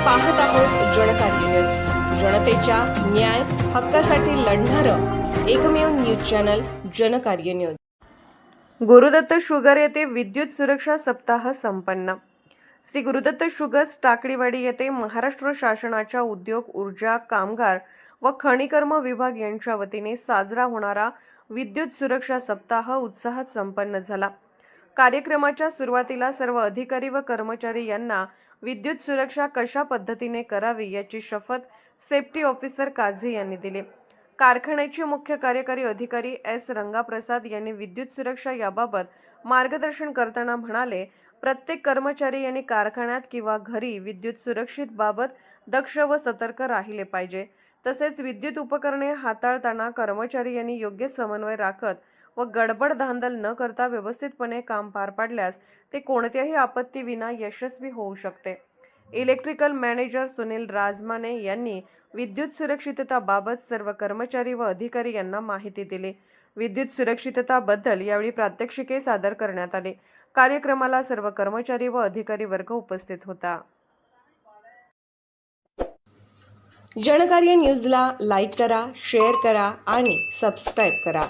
पाहत आहोत जनकार्य न्यूज, जनतेच्या न्याय हक्कासाठी लढणारं एकमेव news channel Janakarya news. Gurudatta sugar येथे विद्युत सुरक्षा सप्ताह संपन्न। श्री गुरुदत्त शुगर्स टाकळीवाडी येथे महाराष्ट्र शासनाच्या उद्योग, ऊर्जा, कामगार व खनिकर्म विभाग यांच्या वतीने साजरा होणारा विद्युत सुरक्षा सप्ताह उत्साहात संपन्न झाला। कार्यक्रमाच्या सुरुवातीला सर्व अधिकारी व कर्मचारी यांना विद्युत सुरक्षा कशा पद्धतीने करावी याची शपथ सेफ्टी ऑफिसर काझी यांनी दिली। कारखान्याचे मुख्य कार्यकारी अधिकारी एस रंगाप्रसाद यांनी विद्युत सुरक्षा याबाबत मार्गदर्शन करताना म्हणाले, प्रत्येक कर्मचारी यांनी कारखान्यात किंवा घरी विद्युत सुरक्षित बाबत दक्ष व सतर्क राहिले पाहिजे। तसेच विद्युत उपकरणे हाताळताना कर्मचारी यांनी योग्य समन्वय राखत व गडबड धांदल न करता व्यवस्थितपणे काम पार पाडल्यास ते कोणत्याही आपत्तीविना यशस्वी होऊ शकते। इलेक्ट्रिकल मॅनेजर सुनील राजमाने यांनी विद्युत सुरक्षितताबाबत सर्व कर्मचारी व अधिकारी यांना माहिती दिली। विद्युत सुरक्षितताबद्दल यावेळी प्रात्यक्षिके सादर करण्यात आली। कार्यक्रमाला सर्व कर्मचारी व अधिकारी वर्ग उपस्थित होता। जनकार्य न्यूजला लाईक करा, शेअर करा आणि सबस्क्राईब करा।